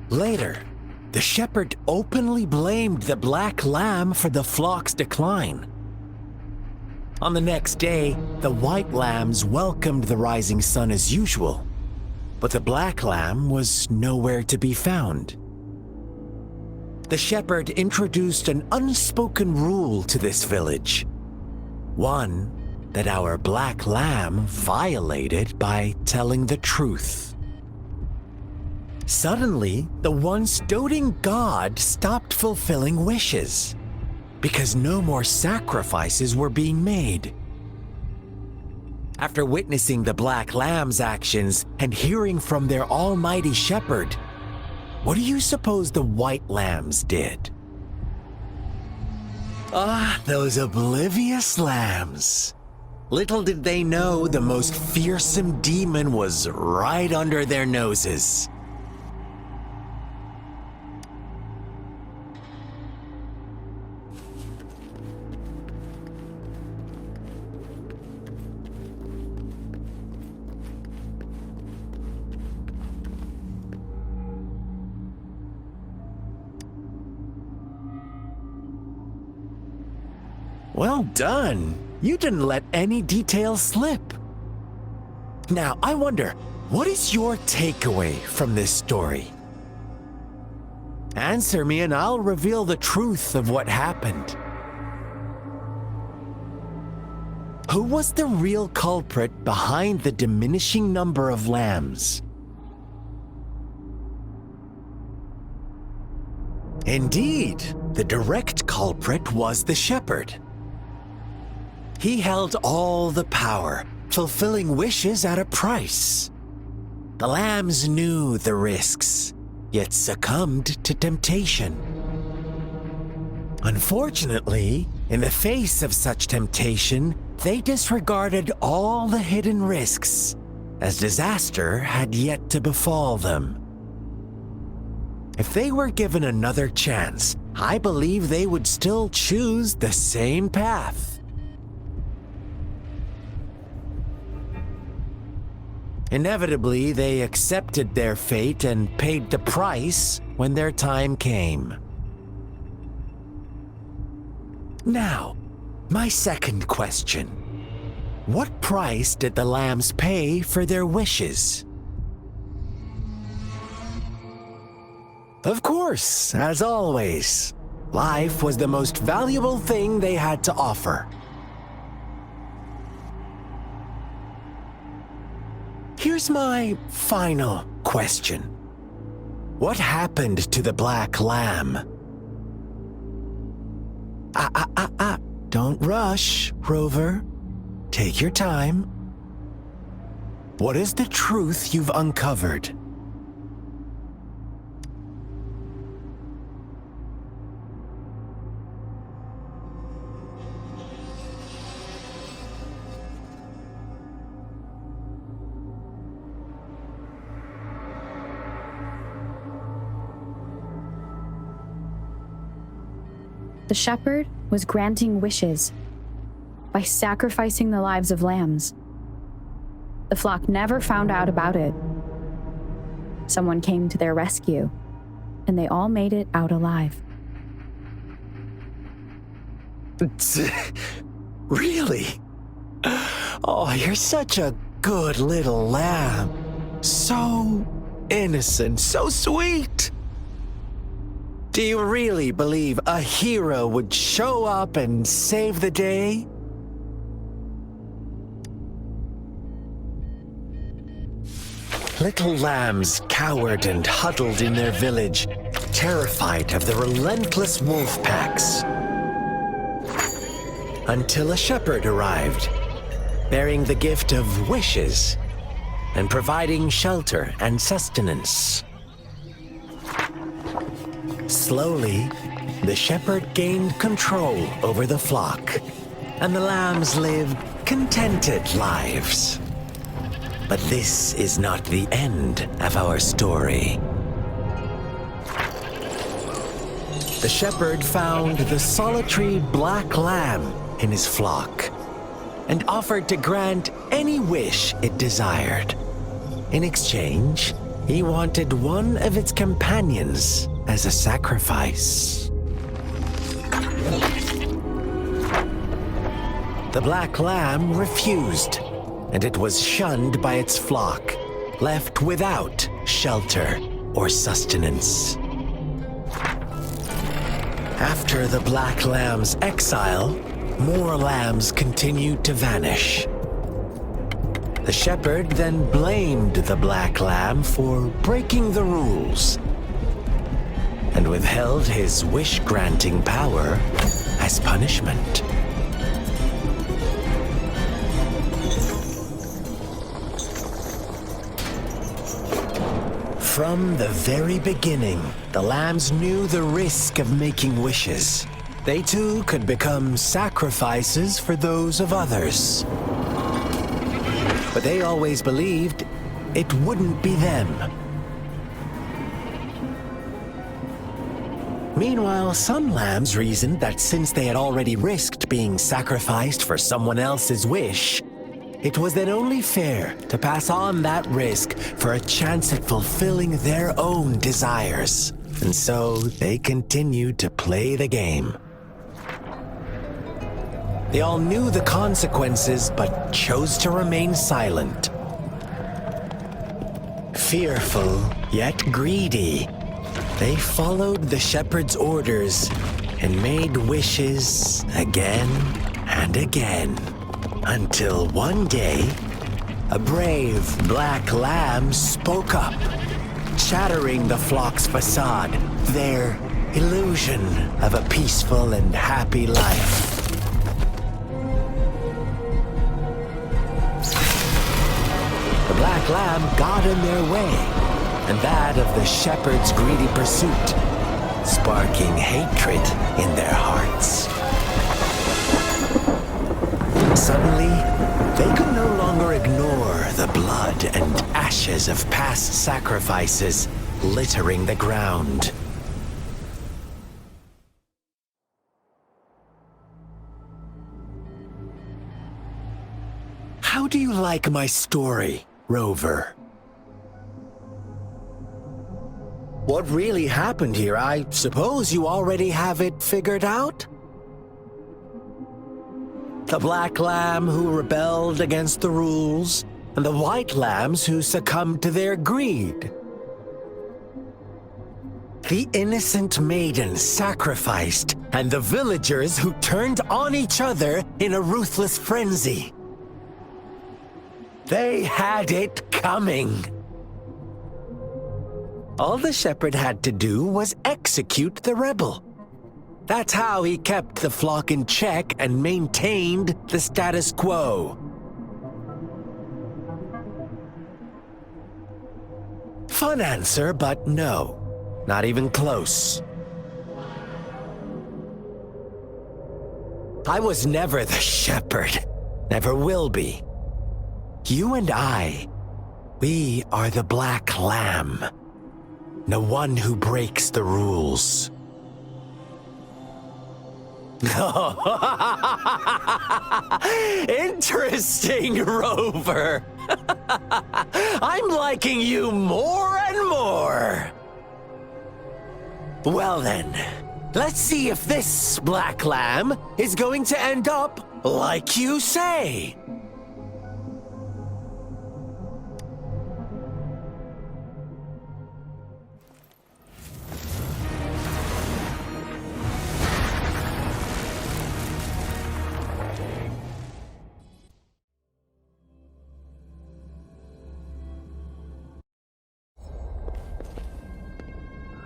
Later, the shepherd openly blamed the black lamb for the flock's decline. On the next day, the white lambs welcomed the rising sun as usual, but the black lamb was nowhere to be found. The shepherd introduced an unspoken rule to this village, one that our black lamb violated by telling the truth. Suddenly, the once doting god stopped fulfilling wishes because no more sacrifices were being made. After witnessing the black lamb's actions and hearing from their almighty shepherd, what do you suppose the white lambs did? Ah, those oblivious lambs. Little did they know the most fearsome demon was right under their noses. Well done. You didn't let any details slip. Now, I wonder, what is your takeaway from this story? Answer me and I'll reveal the truth of what happened. Who was the real culprit behind the diminishing number of lambs? Indeed, the direct culprit was the shepherd. He held all the power, fulfilling wishes at a price. The lambs knew the risks, yet succumbed to temptation. Unfortunately, in the face of such temptation, they disregarded all the hidden risks, as disaster had yet to befall them. If they were given another chance, I believe they would still choose the same path. Inevitably, they accepted their fate and paid the price when their time came. Now, my second question. What price did the lambs pay for their wishes? Of course, as always, life was the most valuable thing they had to offer. Here's my final question. What happened to the black lamb? Don't rush, Rover. Take your time. What is the truth you've uncovered? The shepherd was granting wishes by sacrificing the lives of lambs. The flock never found out about it. Someone came to their rescue, and they all made it out alive. Really? Oh, you're such a good little lamb. So innocent, so sweet. Do you really believe a hero would show up and save the day? Little lambs cowered and huddled in their village, terrified of the relentless wolf packs. Until a shepherd arrived, bearing the gift of wishes and providing shelter and sustenance. Slowly, the shepherd gained control over the flock, and the lambs lived contented lives. But this is not the end of our story. The shepherd found the solitary black lamb in his flock and offered to grant any wish it desired. In exchange, He wanted one of its companions as a sacrifice. The black lamb refused, and it was shunned by its flock, left without shelter or sustenance. After the black lamb's exile, more lambs continued to vanish. The shepherd then blamed the black lamb for breaking the rules and withheld his wish-granting power as punishment. From the very beginning, the lambs knew the risk of making wishes. They too could become sacrifices for those of others. But they always believed it wouldn't be them. Meanwhile, some lambs reasoned that since they had already risked being sacrificed for someone else's wish, it was then only fair to pass on that risk for a chance at fulfilling their own desires. And so they continued to play the game. They all knew the consequences, but chose to remain silent. Fearful, yet greedy, they followed the shepherd's orders and made wishes again and again, until one day, a brave black lamb spoke up, shattering the flock's facade, their illusion of a peaceful and happy life. The black lamb got in their way, and that of the shepherd's greedy pursuit, sparking hatred in their hearts. Suddenly, they could no longer ignore the blood and ashes of past sacrifices littering the ground. How do you like my story, Rover? What really happened here? I suppose you already have it figured out? The black lamb who rebelled against the rules, and the white lambs who succumbed to their greed. The innocent maiden sacrificed, and the villagers who turned on each other in a ruthless frenzy. They had it coming. All the shepherd had to do was execute the rebel. That's how he kept the flock in check and maintained the status quo. Fun answer, but no, not even close. I was never the shepherd, never will be. You and I, we are the black lamb, the one who breaks the rules. Interesting, Rover. I'm liking you more and more. Well then, let's see if this black lamb is going to end up like you say.